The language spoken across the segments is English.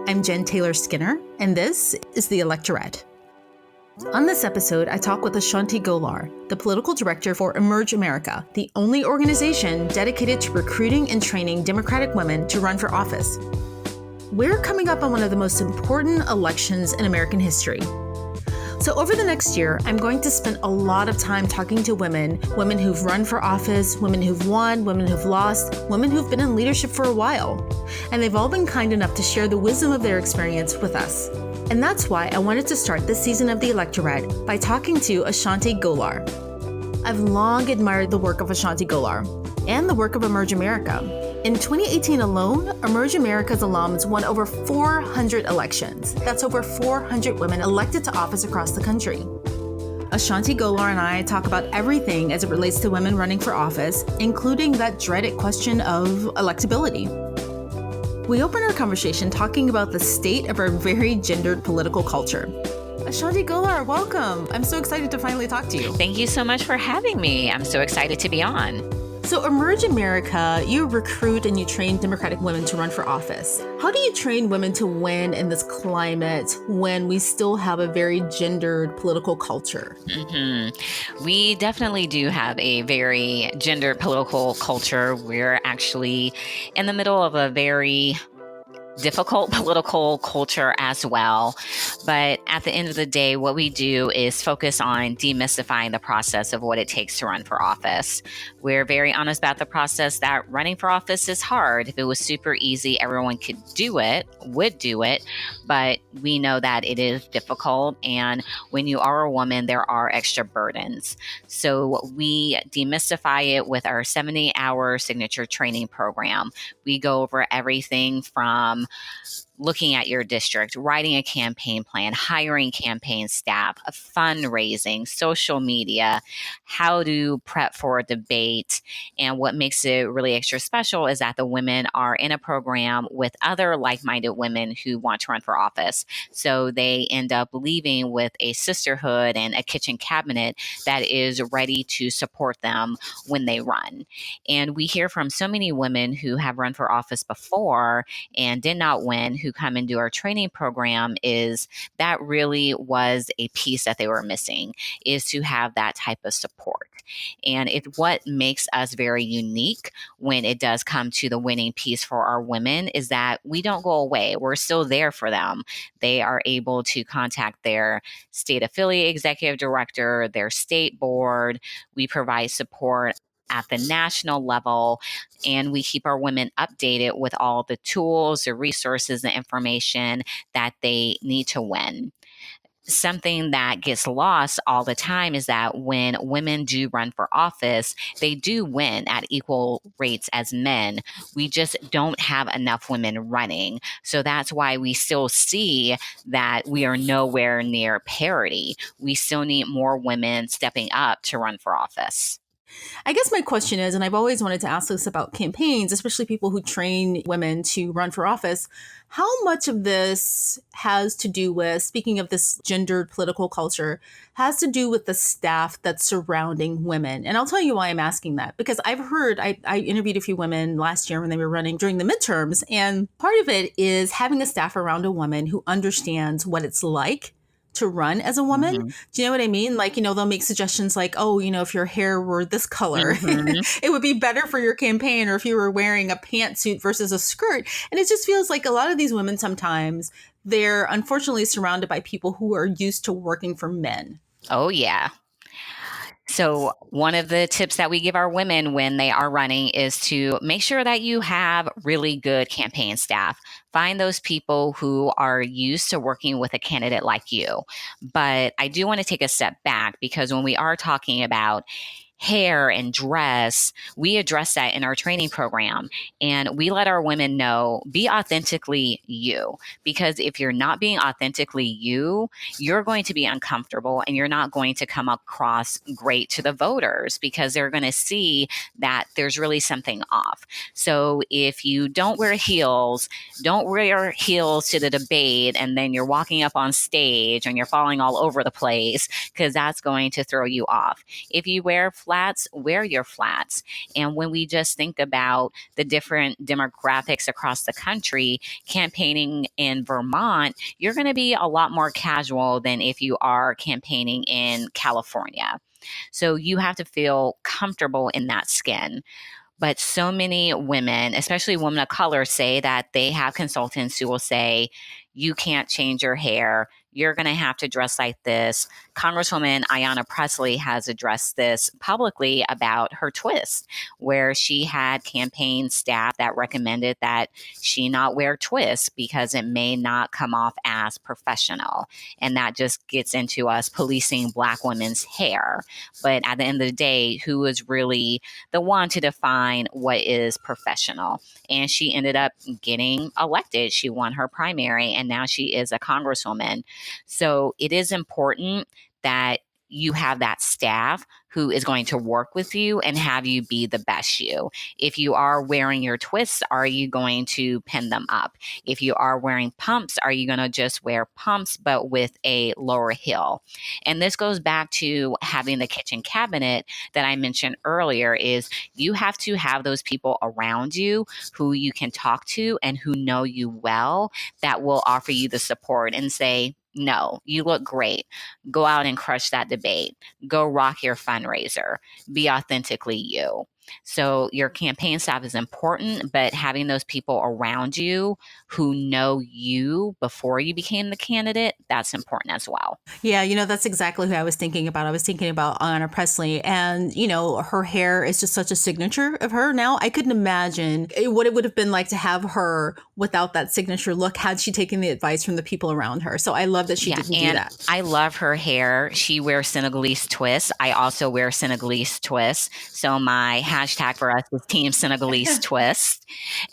I'm Jen Taylor Skinner, and this is the Electorette. On this episode, I talk with A'shanti Gholar, the political director for Emerge America, the only organization dedicated to recruiting and training Democratic women to run for office. We're coming up on one of the most important elections in American history. So over the next year, I'm going to spend a lot of time talking to women who've run for office, women who've won, women who've lost, women who've been in leadership for a while. And they've all been kind enough to share the wisdom of their experience with us. And that's why I wanted to start this season of the Electorette by talking to A'shanti Gholar. I've long admired the work of A'shanti Gholar and the work of Emerge America. In 2018 alone, Emerge America's alums won over 400 elections. That's over 400 women elected to office across the country. A'shanti Gholar and I talk about everything as it relates to women running for office, including that dreaded question of electability. We open our conversation talking about the state of our very gendered political culture. A'shanti Gholar, welcome. I'm so excited to finally talk to you. Thank you so much for having me. I'm so excited to be on. So Emerge America, you recruit and you train Democratic women to run for office. How do you train women to win in this climate when we still have a very gendered political culture? We definitely do have a very gendered political culture. We're actually in the middle of a very difficult political culture as well. But at the end of the day, what we do is focus on demystifying the process of what it takes to run for office. We're very honest about the process that running for office is hard. If it was super easy, everyone would do it. But we know that it is difficult. And when you are a woman, there are extra burdens. So we demystify it with our 70-hour signature training program. We go over everything from looking at your district, writing a campaign plan, hiring campaign staff, fundraising, social media, how to prep for a debate. And what makes it really extra special is that the women are in a program with other like-minded women who want to run for office. So they end up leaving with a sisterhood and a kitchen cabinet that is ready to support them when they run. And we hear from so many women who have run for office before and did not win, who come and do our training program, is that really was a piece that they were missing, is to have that type of support. And it's what makes us very unique when it does come to the winning piece for our women, is that we don't go away. We're still there for them. They are able to contact their state affiliate executive director, their state board. We provide support at the national level, and we keep our women updated with all the tools, the resources, the information that they need to win. Something that gets lost all the time is that when women do run for office, they do win at equal rates as men. We just don't have enough women running. So that's why we still see that we are nowhere near parity. We still need more women stepping up to run for office. I guess my question is, and I've always wanted to ask this about campaigns, especially people who train women to run for office, how much of this has to do with, speaking of this gendered political culture, has to do with the staff that's surrounding women? And I'll tell you why I'm asking that, because I've heard, I interviewed a few women last year when they were running during the midterms, and part of it is having a staff around a woman who understands what it's like to run as a woman. Do you know what I mean? Like, they'll make suggestions like, oh, if your hair were this color, it would be better for your campaign, or if you were wearing a pantsuit versus a skirt. And it just feels like a lot of these women, sometimes they're unfortunately surrounded by people who are used to working for men. Oh, yeah. So one of the tips that we give our women when they are running is to make sure that you have really good campaign staff. Find those people who are used to working with a candidate like you. But I do want to take a step back, because when we are talking about hair and dress, we address that in our training program. And we let our women know, be authentically you. Because if you're not being authentically you, you're going to be uncomfortable and you're not going to come across great to the voters, because they're going to see that there's really something off. So if you don't wear heels to the debate, and then you're walking up on stage and you're falling all over the place, because that's going to throw you off. If you wear flats, wear your flats. And when we just think about the different demographics across the country, campaigning in Vermont, you're going to be a lot more casual than if you are campaigning in California. So you have to feel comfortable in that skin. But so many women, especially women of color, say that they have consultants who will say, you can't change your hair. You're going to have to dress like this. Congresswoman Ayanna Pressley has addressed this publicly about her twist, where she had campaign staff that recommended that she not wear twists because it may not come off as professional. And that just gets into us policing Black women's hair. But at the end of the day, who is really the one to define what is professional? And she ended up getting elected. She won her primary, and now she is a congresswoman. So it is important that you have that staff who is going to work with you and have you be the best you. If you are wearing your twists, are you going to pin them up? If you are wearing pumps, are you going to just wear pumps but with a lower heel? And this goes back to having the kitchen cabinet that I mentioned earlier, is you have to have those people around you who you can talk to and who know you well, that will offer you the support and say, no, you look great. Go out and crush that debate. Go rock your fundraiser. Be authentically you. So your campaign staff is important, but having those people around you who know you before you became the candidate, that's important as well. Yeah, that's exactly who I was thinking about. I was thinking about Ayanna Pressley, and, her hair is just such a signature of her now. I couldn't imagine what it would have been like to have her without that signature look had she taken the advice from the people around her. So I love that she didn't do that. I love her hair. She wears Senegalese twists. I also wear Senegalese twists. So my hashtag for us is Team Senegalese Twist.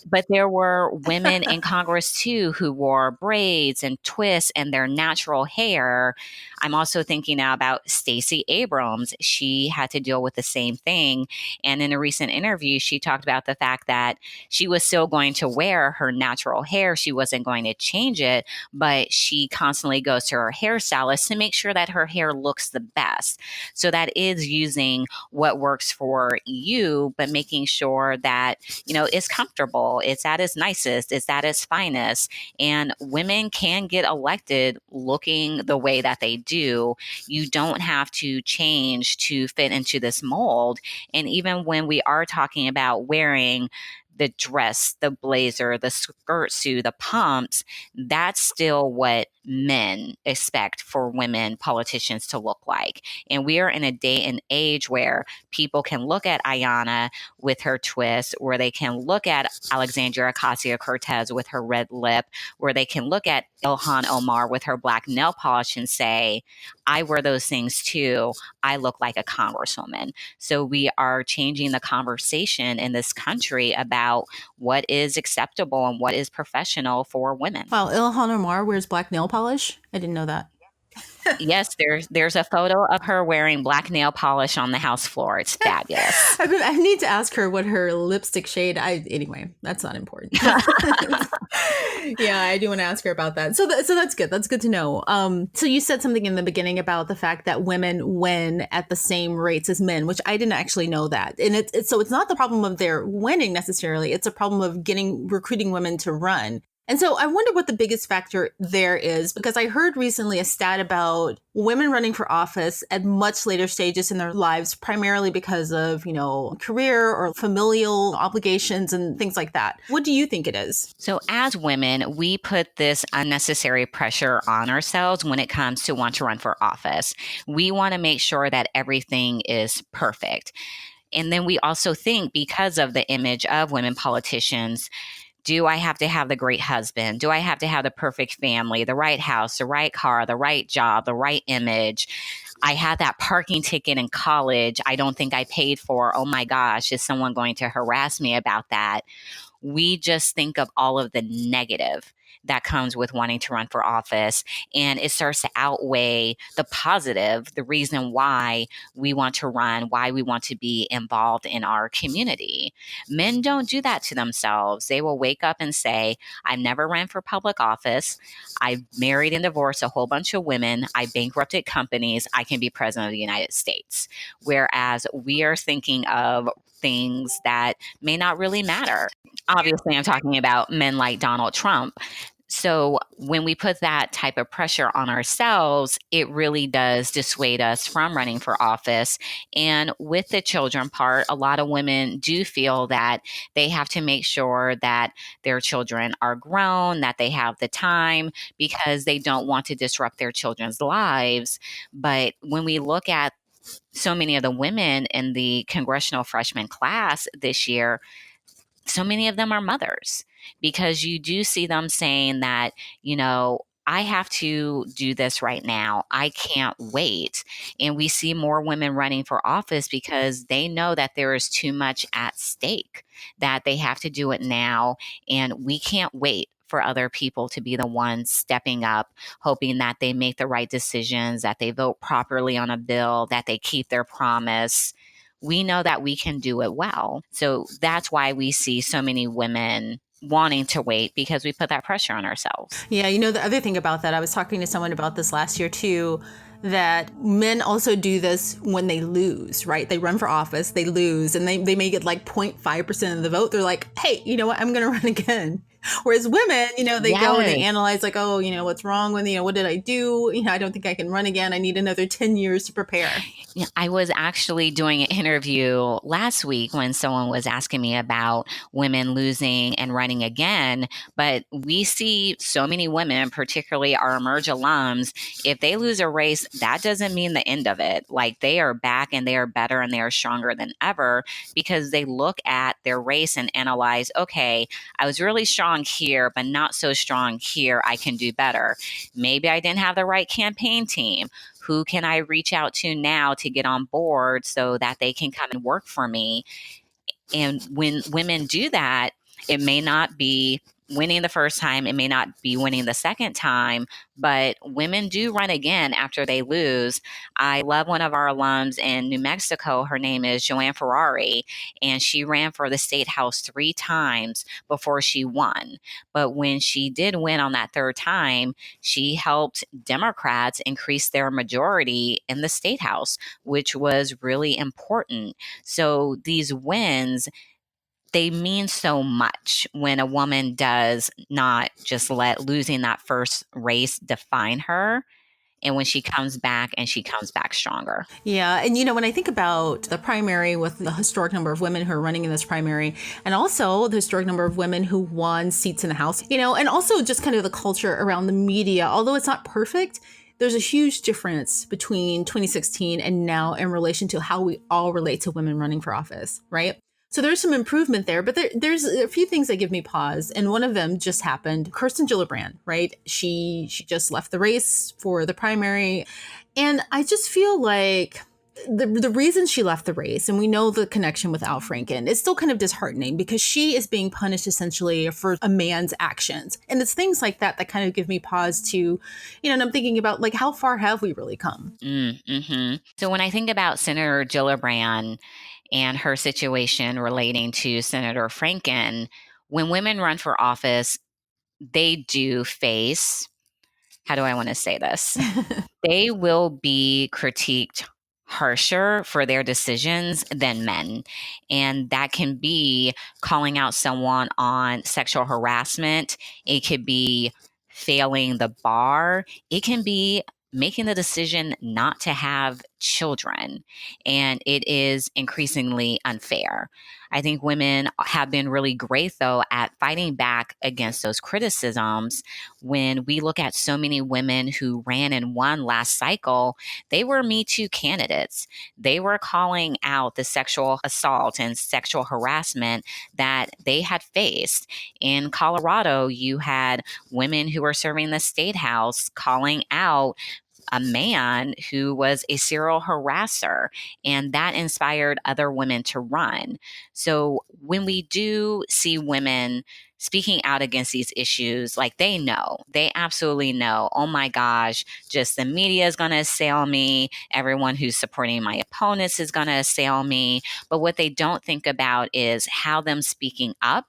But there were women in Congress too who wore braids and twists and their natural hair. I'm also thinking now about Stacey Abrams. She had to deal with the same thing. And in a recent interview, she talked about the fact that she was still going to wear her natural hair. She wasn't going to change it, but she constantly goes to her hairstylist to make sure that her hair looks the best. So that is using what works for you, but making sure that, it's comfortable, it's at its nicest, it's at its finest. And women can get elected looking the way that they do. You don't have to change to fit into this mold. And even when we are talking about wearing the dress, the blazer, the skirt suit, the pumps, that's still what men expect for women politicians to look like. And we are in a day and age where people can look at Ayanna with her twist, where they can look at Alexandria Ocasio-Cortez with her red lip, where they can look at Ilhan Omar with her black nail polish and say, I wear those things too. I look like a congresswoman. So we are changing the conversation in this country about what is acceptable and what is professional for women. Wow, Ilhan Omar wears black nail polish? I didn't know that. Yes, there's a photo of her wearing black nail polish on the House floor. It's fabulous. I need to ask her what her lipstick shade. Anyway, that's not important. Yeah, I do want to ask her about that. So that's good. That's good to know. So you said something in the beginning about the fact that women win at the same rates as men, which I didn't actually know that. And so it's not the problem of their winning necessarily. It's a problem of recruiting women to run. And so I wonder what the biggest factor there is, because I heard recently a stat about women running for office at much later stages in their lives, primarily because of, career or familial obligations and things like that. What do you think it is? So as women, we put this unnecessary pressure on ourselves when it comes to want to run for office. We want to make sure that everything is perfect. And then we also think, because of the image of women politicians, do I have to have the great husband? Do I have to have the perfect family, the right house, the right car, the right job, the right image? I had that parking ticket in college I don't think I paid for. Oh my gosh, is someone going to harass me about that? We just think of all of the negative. that comes with wanting to run for office. And it starts to outweigh the positive, the reason why we want to run, why we want to be involved in our community. Men don't do that to themselves. They will wake up and say, I never ran for public office. I married and divorced a whole bunch of women. I bankrupted companies. I can be president of the United States. Whereas we are thinking of things that may not really matter. Obviously, I'm talking about men like Donald Trump. So when we put that type of pressure on ourselves, it really does dissuade us from running for office. And with the children part, a lot of women do feel that they have to make sure that their children are grown, that they have the time, because they don't want to disrupt their children's lives. But when we look at so many of the women in the congressional freshman class this year, so many of them are mothers, because you do see them saying that, I have to do this right now. I can't wait. And we see more women running for office because they know that there is too much at stake, that they have to do it now. And we can't wait for other people to be the ones stepping up, hoping that they make the right decisions, that they vote properly on a bill, that they keep their promise. We know that we can do it well. So that's why we see so many women wanting to wait, because we put that pressure on ourselves. Yeah, the other thing about that, I was talking to someone about this last year too, that men also do this when they lose, right? They run for office, they lose, and they may get like 0.5% of the vote. They're like, hey, you know what? I'm going to run again. Whereas women, they go and they analyze like, oh, what's wrong with me? What did I do? I don't think I can run again. I need another 10 years to prepare. Yeah, I was actually doing an interview last week when someone was asking me about women losing and running again. But we see so many women, particularly our Emerge alums, if they lose a race, that doesn't mean the end of it. Like, they are back and they are better and they are stronger than ever, because they look at their race and analyze, okay, I was really strong here, but not so strong here. I can do better. Maybe I didn't have the right campaign team. Who can I reach out to now to get on board so that they can come and work for me? And when women do that, it may not be winning the first time, it may not be winning the second time, but women do run again after they lose. I love one of our alums in New Mexico. Her name is Joanne Ferrari, and she ran for the state house 3 times before she won. But when she did win on that third time, she helped Democrats increase their majority in the state house, which was really important. So these wins, they mean so much when a woman does not just let losing that first race define her, and when she comes back and she comes back stronger. Yeah. And, when I think about the primary with the historic number of women who are running in this primary, and also the historic number of women who won seats in the House, and also just kind of the culture around the media, although it's not perfect, there's a huge difference between 2016 and now in relation to how we all relate to women running for office, right? So there's some improvement there, but there's a few things that give me pause. And one of them just happened. Kirsten Gillibrand, right? She just left the race for the primary. And I just feel like the reason she left the race, and we know the connection with Al Franken, is still kind of disheartening, because she is being punished essentially for a man's actions. And it's things like that that kind of give me pause to, and I'm thinking about like, how far have we really come? Mm-hmm. So when I think about Senator Gillibrand and her situation relating to Senator Franken, when women run for office, they do face, how do I want to say this? They will be critiqued harsher for their decisions than men. And that can be calling out someone on sexual harassment. It could be failing the bar. It can be making the decision not to have children. And it is increasingly unfair. I think women have been really great, though, at fighting back against those criticisms. When we look at so many women who ran and won last cycle, they were Me Too candidates. They were calling out the sexual assault and sexual harassment that they had faced. In Colorado, you had women who were serving the state house calling out a man who was a serial harasser, and that inspired other women to run. So when we do see women speaking out against these issues, like they absolutely know, oh my gosh, just the media is going to assail me. Everyone who's supporting my opponents is going to assail me. But what they don't think about is how them speaking up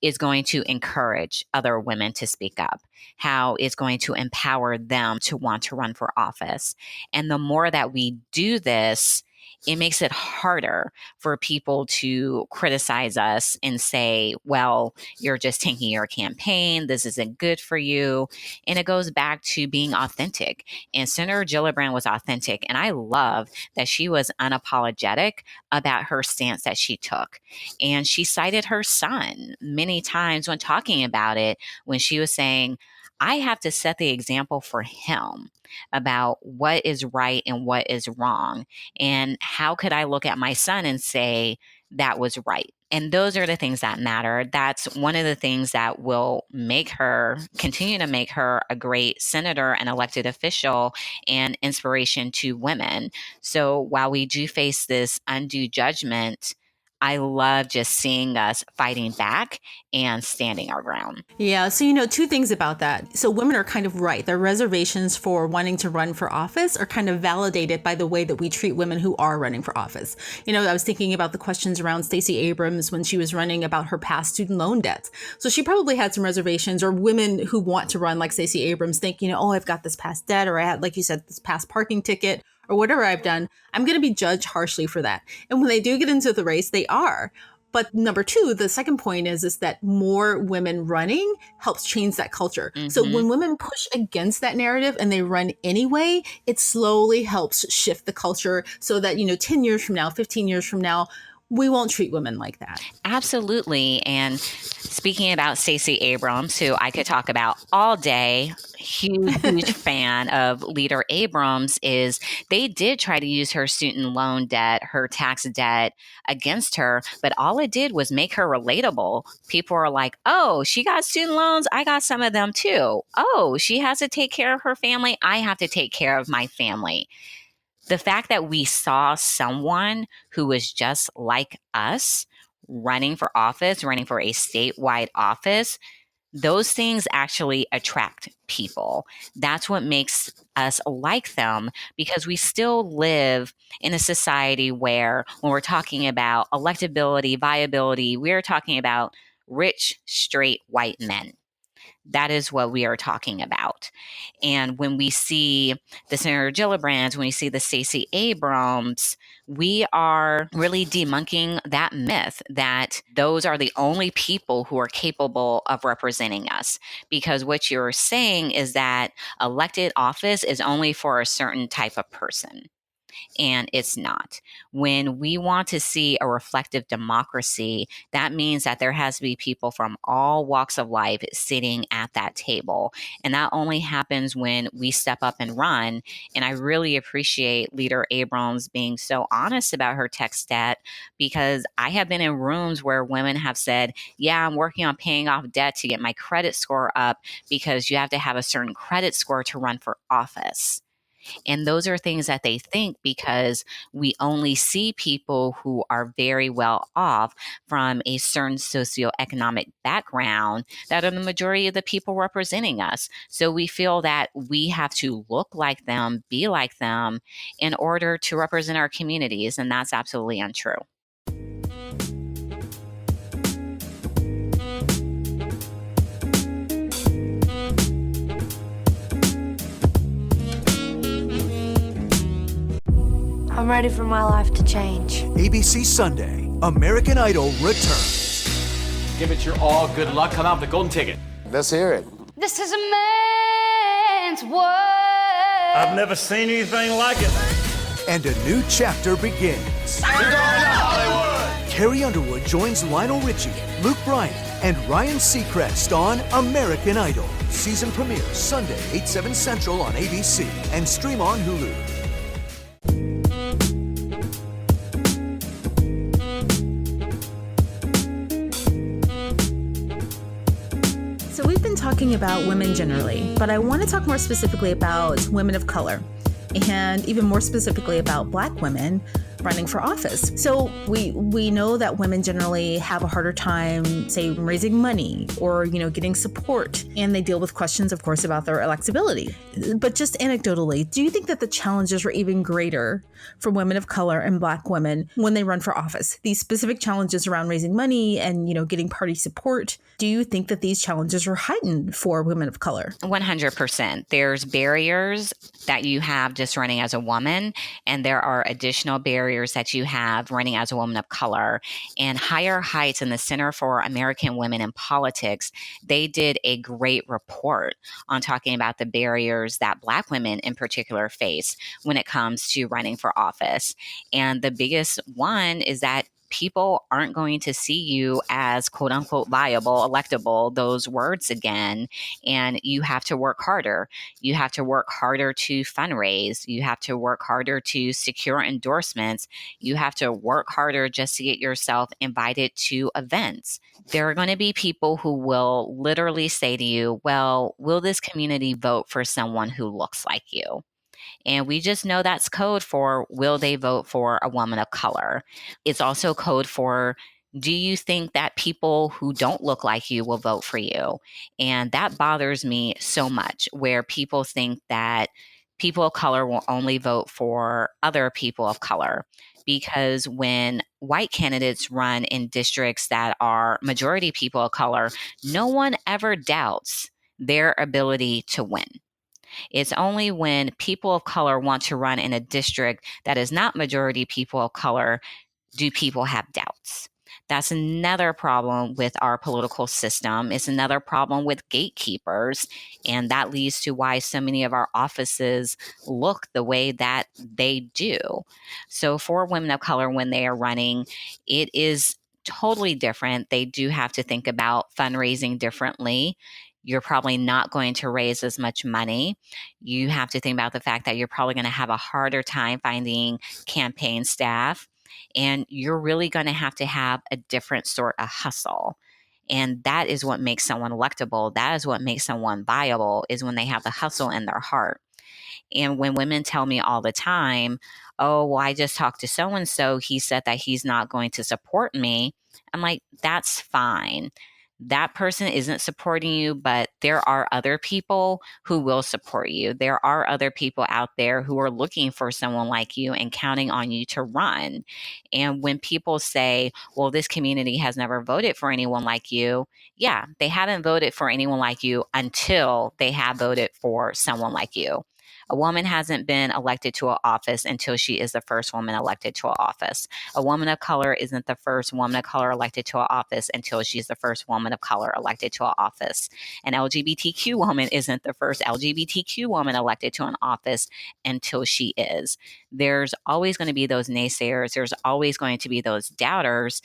is going to encourage other women to speak up, how it's going to empower them to want to run for office. And the more that we do this, it makes it harder for people to criticize us and say, well, you're just tanking your campaign. This isn't good for you. And it goes back to being authentic. And Senator Gillibrand was authentic. And I love that she was unapologetic about her stance that she took. And she cited her son many times when talking about it, when she was saying, I have to set the example for him about what is right and what is wrong. And how could I look at my son and say that was right? And those are the things that matter. That's one of the things that will continue to make her a great senator and elected official and inspiration to women. So while we do face this undue judgment, I love just seeing us fighting back and standing our ground. Yeah. So, two things about that. So women are kind of right. Their reservations for wanting to run for office are kind of validated by the way that we treat women who are running for office. I was thinking about the questions around Stacey Abrams when she was running about her past student loan debts. So she probably had some reservations, or women who want to run like Stacey Abrams think, oh, I've got this past debt, or I had, like you said, this past parking ticket, or whatever I've done, I'm going to be judged harshly for that. And when they do get into the race, they are. But number two, the second point is that more women running helps change that culture. Mm-hmm. So when women push against that narrative and they run anyway, it slowly helps shift the culture so that, 10 years from now, 15 years from now, we won't treat women like that. Absolutely. And speaking about Stacey Abrams, who I could talk about all day, huge fan of Leader Abrams, is they did try to use her student loan debt, her tax debt against her, but all it did was make her relatable. People are like, oh, she got student loans. I got some of them too. Oh, she has to take care of her family. I have to take care of my family. The fact that we saw someone who was just like us running for office, running for a statewide office, those things actually attract people. That's what makes us like them, because we still live in a society where when we're talking about electability, viability, we're talking about rich, straight white men. That is what we are talking about. And when we see the Senator Gillibrands, when we see the Stacey Abrams, we are really debunking that myth that those are the only people who are capable of representing us. Because what you're saying is that elected office is only for a certain type of person. And it's not. When we want to see a reflective democracy, that means that there has to be people from all walks of life sitting at that table. And that only happens when we step up and run. And I really appreciate Leader Abrams being so honest about her tax debt, because I have been in rooms where women have said, yeah, I'm working on paying off debt to get my credit score up, because you have to have a certain credit score to run for office. And those are things that they think because we only see people who are very well off from a certain socioeconomic background that are the majority of the people representing us. So we feel that we have to look like them, be like them in order to represent our communities. And that's absolutely untrue. I'm ready for my life to change. ABC Sunday, American Idol returns. Give it your all. Good luck. Come out with the golden ticket. Let's hear it. This is a man's world. I've never seen anything like it. And a new chapter begins. We're going to Hollywood. Carrie Underwood joins Lionel Richie, Luke Bryan, and Ryan Seacrest on American Idol. Season premiere Sunday, 8/7 Central on ABC and stream on Hulu. So we've been talking about women generally, but I want to talk more specifically about women of color, and even more specifically about Black women running for office. So we know that women generally have a harder time, say, raising money or, getting support. And they deal with questions, of course, about their electability. But just anecdotally, do you think that the challenges were even greater for women of color and Black women when they run for office? These specific challenges around raising money and, getting party support. Do you think that these challenges were heightened for women of color? 100%. There's barriers that you have just running as a woman, and there are additional barriers that you have running as a woman of color. And Higher Heights and the Center for American Women in Politics, they did a great report on talking about the barriers that Black women in particular face when it comes to running for office. And the biggest one is that people aren't going to see you as quote unquote viable, electable, those words again. And you have to work harder. You have to work harder to fundraise. You have to work harder to secure endorsements. You have to work harder just to get yourself invited to events. There are going to be people who will literally say to you, well, will this community vote for someone who looks like you? And we just know that's code for, will they vote for a woman of color? It's also code for, do you think that people who don't look like you will vote for you? And that bothers me so much, where people think that people of color will only vote for other people of color. Because when white candidates run in districts that are majority people of color, no one ever doubts their ability to win. It's only when people of color want to run in a district that is not majority people of color do people have doubts. That's another problem with our political system. It's another problem with gatekeepers. And that leads to why so many of our offices look the way that they do. So for women of color, when they are running, it is totally different. They do have to think about fundraising differently. You're probably not going to raise as much money. You have to think about the fact that you're probably going to have a harder time finding campaign staff. And you're really going to have a different sort of hustle. And that is what makes someone electable. That is what makes someone viable, is when they have the hustle in their heart. And when women tell me all the time, oh, well, I just talked to so-and-so, he said that he's not going to support me. I'm like, that's fine. That person isn't supporting you, but there are other people who will support you. There are other people out there who are looking for someone like you and counting on you to run. And when people say, well, this community has never voted for anyone like you, yeah, they haven't voted for anyone like you until they have voted for someone like you. A woman hasn't been elected to an office until she is the first woman elected to an office. A woman of color isn't the first woman of color elected to an office until she's the first woman of color elected to an office. An LGBTQ woman isn't the first LGBTQ woman elected to an office until she is. There's always going to be those naysayers. There's always going to be those doubters,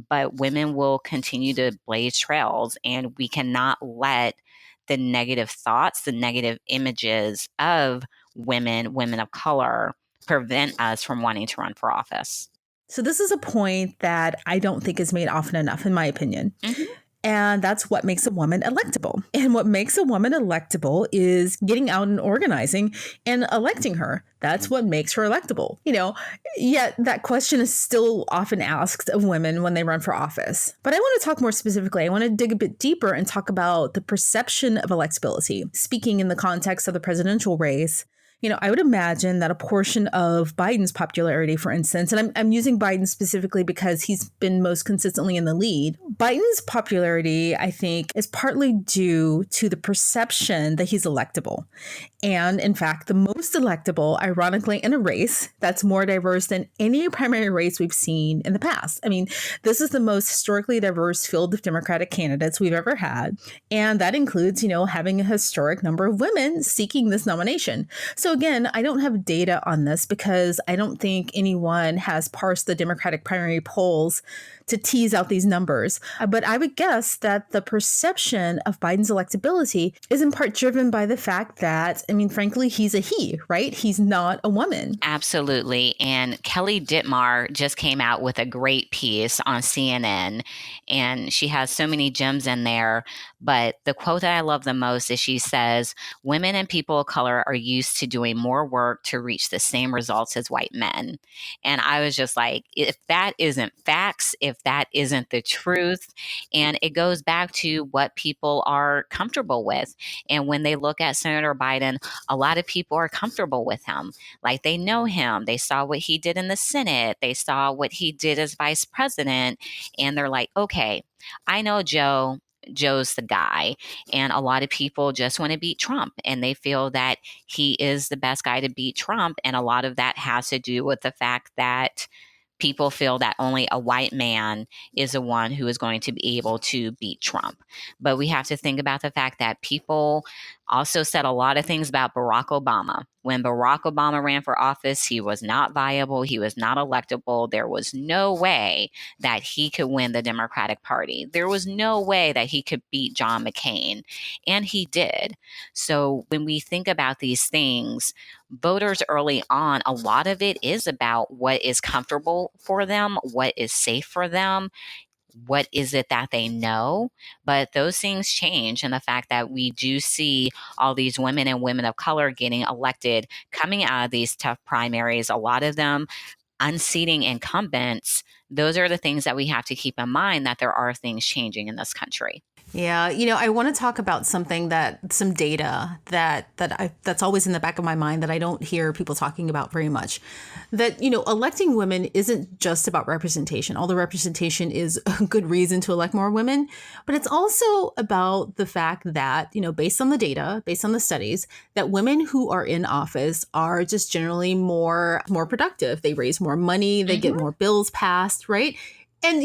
but women will continue to blaze trails, and we cannot let the negative thoughts, the negative images of women of color prevent us from wanting to run for office. So this is a point that I don't think is made often enough, in my opinion. Mm-hmm. And that's what makes a woman electable. And what makes a woman electable is getting out and organizing and electing her. That's what makes her electable. Yet that question is still often asked of women when they run for office. But I want to talk more specifically. I want to dig a bit deeper and talk about the perception of electability. Speaking in the context of the presidential race, I would imagine that a portion of Biden's popularity, for instance, and I'm using Biden specifically because he's been most consistently in the lead. Biden's popularity, I think, is partly due to the perception that he's electable. And in fact, the most electable, ironically, in a race that's more diverse than any primary race we've seen in the past. I mean, this is the most historically diverse field of Democratic candidates we've ever had. And that includes, having a historic number of women seeking this nomination. So again, I don't have data on this because I don't think anyone has parsed the Democratic primary polls to tease out these numbers. But I would guess that the perception of Biden's electability is in part driven by the fact that, I mean, frankly, he's a he, right? He's not a woman. Absolutely. And Kelly Dittmar just came out with a great piece on CNN, and she has so many gems in there. But the quote that I love the most is she says, women and people of color are used to doing more work to reach the same results as white men. And I was just like, if that isn't facts, if that isn't the truth, and it goes back to what people are comfortable with. And when they look at Senator Biden, a lot of people are comfortable with him. Like, they know him. They saw what he did in the Senate. They saw what he did as vice president. And they're like, okay, I know Joe's the guy. And a lot of people just want to beat Trump, and they feel that he is the best guy to beat Trump. And a lot of that has to do with the fact that people feel that only a white man is the one who is going to be able to beat Trump. But we have to think about the fact that people also said a lot of things about Barack Obama. When Barack Obama ran for office, he was not viable. He was not electable. There was no way that he could win the Democratic Party. There was no way that he could beat John McCain. And he did. So when we think about these things, voters early on, a lot of it is about what is comfortable for them, what is safe for them, what is it that they know. But those things change. And the fact that we do see all these women and women of color getting elected, coming out of these tough primaries, a lot of them unseating incumbents, those are the things that we have to keep in mind, that there are things changing in this country. Yeah, I want to talk about something some data that's always in the back of my mind that I don't hear people talking about very much. That, electing women isn't just about representation. Although representation is a good reason to elect more women, but it's also about the fact that, based on the data, based on the studies, that women who are in office are just generally more productive. They raise more money, they get more bills passed, right? And,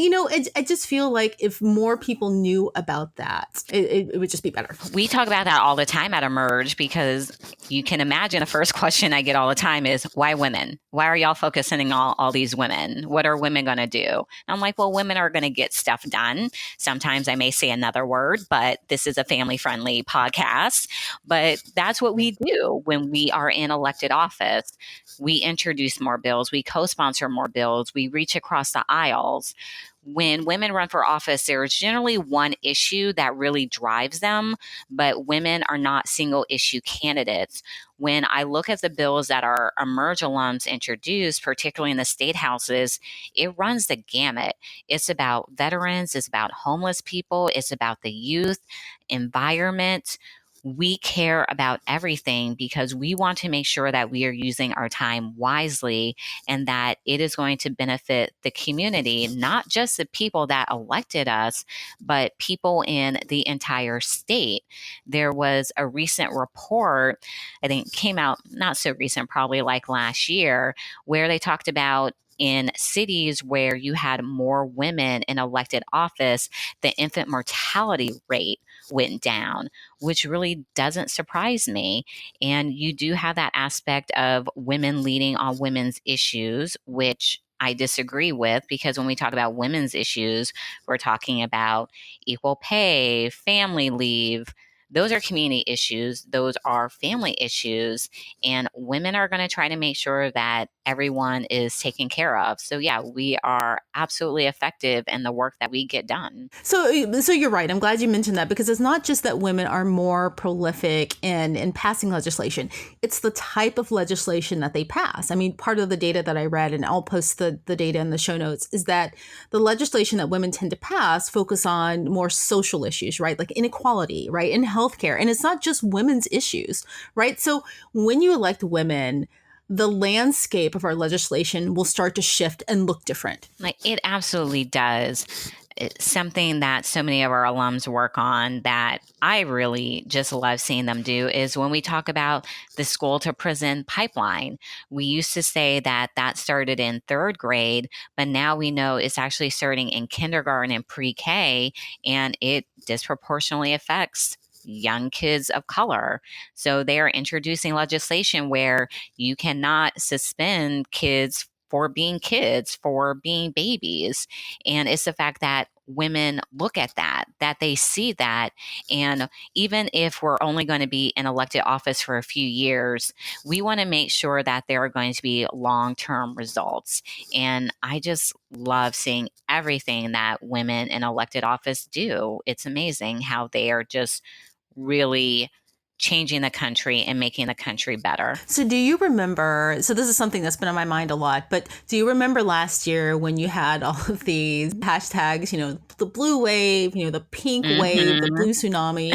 I just feel like if more people knew about that, it would just be better. We talk about that all the time at Emerge, because you can imagine the first question I get all the time is, why women? Why are y'all focusing on all these women? What are women going to do? And I'm like, well, women are going to get stuff done. Sometimes I may say another word, but this is a family-friendly podcast. But that's what we do when we are in elected office. We introduce more bills. We co-sponsor more bills. We reach across the aisles. When women run for office, there's generally one issue that really drives them, but women are not single issue candidates. When I look at the bills that our Emerge alums introduced, particularly in the state houses, it runs the gamut. It's about veterans, it's about homeless people, it's about the youth, environment. We care about everything because we want to make sure that we are using our time wisely and that it is going to benefit the community, not just the people that elected us, but people in the entire state. There was a recent report, I think came out not so recent, probably like last year, where they talked about in cities where you had more women in elected office, the infant mortality rate went down, which really doesn't surprise me. And you do have that aspect of women leading on women's issues, which I disagree with, because when we talk about women's issues, we're talking about equal pay, family leave. Those are community issues. Those are family issues. And women are going to try to make sure that everyone is taken care of. So yeah, we are absolutely effective in the work that we get done. So you're right. I'm glad you mentioned that, because it's not just that women are more prolific in passing legislation. It's the type of legislation that they pass. I mean, part of the data that I read, and I'll post the data in the show notes, is that the legislation that women tend to pass focus on more social issues, right? Like inequality, right? In healthcare. And it's not just women's issues, right? So when you elect women, the landscape of our legislation will start to shift and look different. Like, it absolutely does. It's something that so many of our alums work on that I really just love seeing them do is when we talk about the school to prison pipeline. We used to say that started in third grade, but now we know it's actually starting in kindergarten and pre-K, and it disproportionately affects young kids of color. So they are introducing legislation where you cannot suspend kids for being kids, for being babies. And it's the fact that women look at that they see that. And even if we're only going to be in elected office for a few years, we want to make sure that there are going to be long-term results. And I just love seeing everything that women in elected office do. It's amazing how they are just really changing the country and making the country better. So do you remember, so this is something that's been on my mind a lot, but do you remember last year when you had all of these hashtags, the blue wave, the pink wave, the blue tsunami,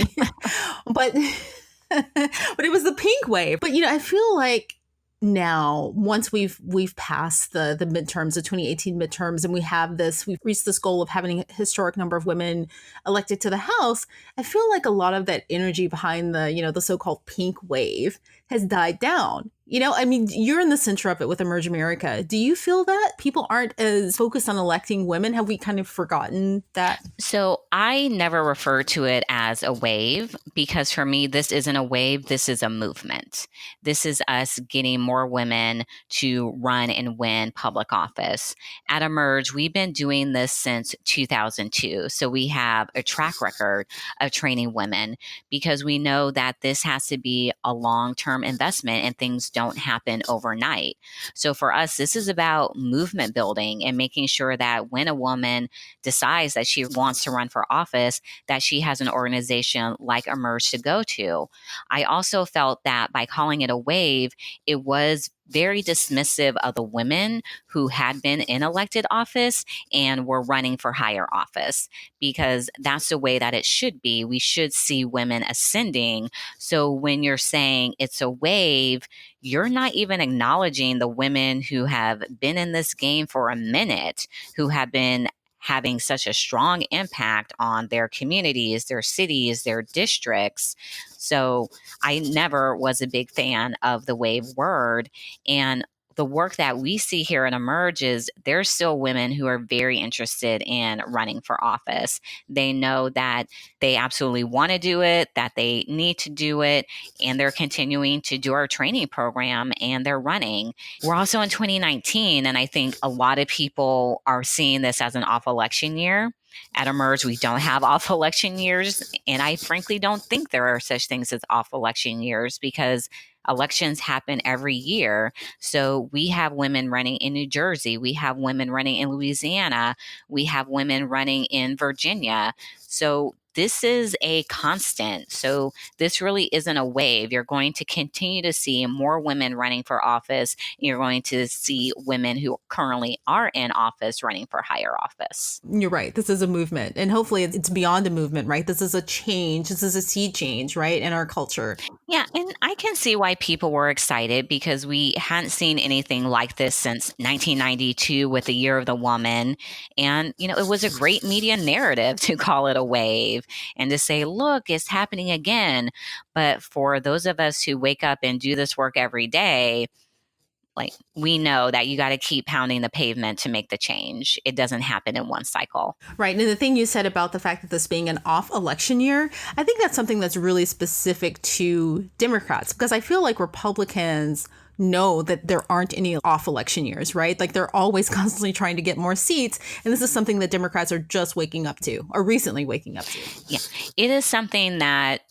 but but it was the pink wave. But I feel like now, once we've passed the midterms, the 2018 midterms, and we've reached this goal of having a historic number of women elected to the House, I feel like a lot of that energy behind the so-called pink wave has died down. I mean, you're in the center of it with Emerge America. Do you feel that people aren't as focused on electing women? Have we kind of forgotten that? So I never refer to it as a wave, because for me, this isn't a wave. This is a movement. This is us getting more women to run and win public office. At Emerge, we've been doing this since 2002. So we have a track record of training women, because we know that this has to be a long-term investment and things don't happen overnight. So for us, this is about movement building and making sure that when a woman decides that she wants to run for office, that she has an organization like Emerge to go to. I also felt that by calling it a wave, it was very dismissive of the women who had been in elected office and were running for higher office, because that's the way that it should be. We should see women ascending. So when you're saying it's a wave, you're not even acknowledging the women who have been in this game for a minute, who have been having such a strong impact on their communities, their cities, their districts. So I never was a big fan of the wave word. And the work that we see here at Emerge is there's still women who are very interested in running for office. They know that they absolutely want to do it, that they need to do it, and they're continuing to do our training program, and they're running. We're also in 2019, and I think a lot of people are seeing this as an off-election year. At Emerge, we don't have off-election years, and I frankly don't think there are such things as off-election years, because elections happen every year. So we have women running in New Jersey. We have women running in Louisiana. We have women running in Virginia. So this is a constant. So this really isn't a wave. You're going to continue to see more women running for office. You're going to see women who currently are in office running for higher office. You're right. This is a movement, and hopefully it's beyond a movement, right? This is a change. This is a sea change, right, in our culture. Yeah, and I can see why people were excited, because we hadn't seen anything like this since 1992 with the Year of the Woman. And, it was a great media narrative to call it a wave and to say, look, it's happening again. But for those of us who wake up and do this work every day, we know that you got to keep pounding the pavement to make the change. It doesn't happen in one cycle. Right. And the thing you said about the fact that this being an off election year, I think that's something that's really specific to Democrats, because I feel like Republicans know that there aren't any off election years, right? Like they're always constantly trying to get more seats. And this is something that Democrats are just waking up to, or recently waking up to. Yeah, it is something that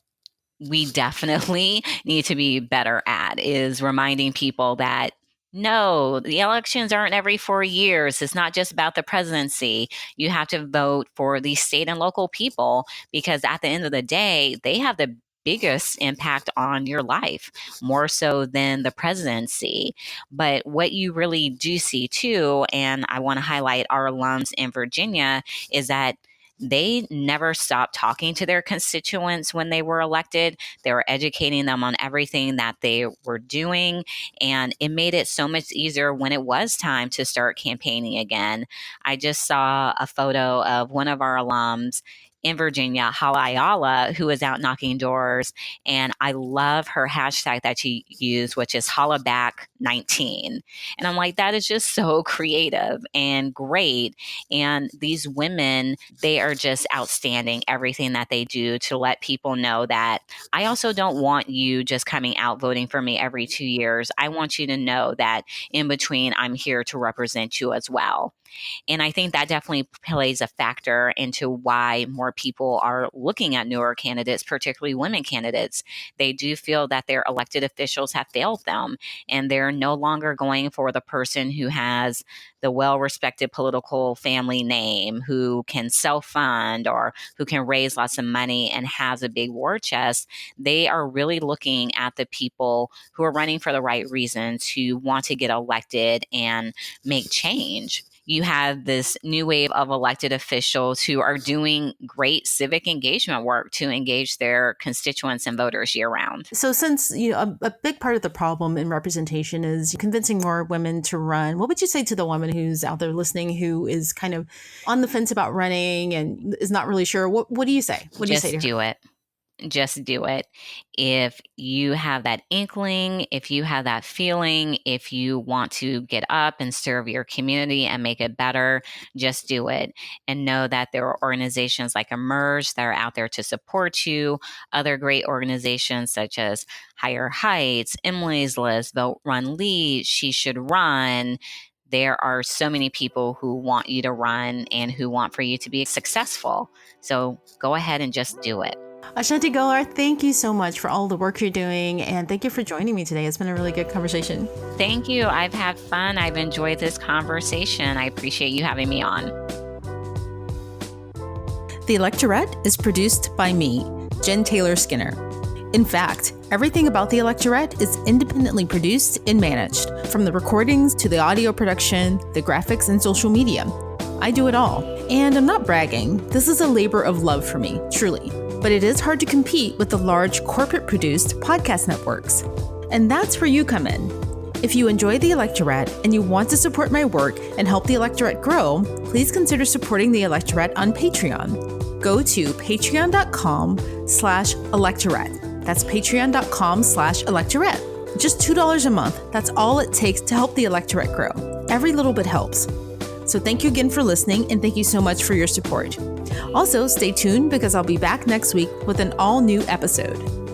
we definitely need to be better at, is reminding people that no, the elections aren't every 4 years. It's not just about the presidency. You have to vote for the state and local people, because at the end of the day, they have the biggest impact on your life, more so than the presidency. But what you really do see too, and I want to highlight our alums in Virginia, is that they never stopped talking to their constituents when they were elected. They were educating them on everything that they were doing, and it made it so much easier when it was time to start campaigning again. I just saw a photo of one of our alums in Virginia, Hala Ayala, who is out knocking doors. And I love her hashtag that she used, which is HalaBack19. And I'm like, that is just so creative and great. And these women, they are just outstanding, everything that they do to let people know that I also don't want you just coming out voting for me every 2 years. I want you to know that in between, I'm here to represent you as well. And I think that definitely plays a factor into why more people are looking at newer candidates, particularly women candidates. They do feel that their elected officials have failed them, and they're no longer going for the person who has the well-respected political family name, who can self-fund or who can raise lots of money and has a big war chest. They are really looking at the people who are running for the right reasons, who want to get elected and make change. You have this new wave of elected officials who are doing great civic engagement work to engage their constituents and voters year round. So since a big part of the problem in representation is convincing more women to run, what would you say to the woman who's out there listening who is kind of on the fence about running and is not really sure? What do you say? What do you say to her? Just do it. Just do it. If you have that inkling, if you have that feeling, if you want to get up and serve your community and make it better, just do it. And know that there are organizations like Emerge that are out there to support you. Other great organizations such as Higher Heights, Emily's List, Vote, Run, Lead, She Should Run. There are so many people who want you to run and who want for you to be successful. So go ahead and just do it. A'shanti Gholar, thank you so much for all the work you're doing, and thank you for joining me today. It's been a really good conversation. Thank you. I've had fun. I've enjoyed this conversation. I appreciate you having me on. The Electorette is produced by me, Jen Taylor Skinner. In fact, everything about The Electorette is independently produced and managed, from the recordings to the audio production, the graphics, and social media. I do it all. And I'm not bragging. This is a labor of love for me, truly. But it is hard to compete with the large corporate-produced podcast networks. And that's where you come in. If you enjoy The Electorette and you want to support my work and help The Electorette grow, please consider supporting The Electorette on Patreon. Go to patreon.com/electorette. That's patreon.com/electorette. Just $2 a month. That's all it takes to help The Electorette grow. Every little bit helps. So thank you again for listening, and thank you so much for your support. Also, stay tuned because I'll be back next week with an all-new episode.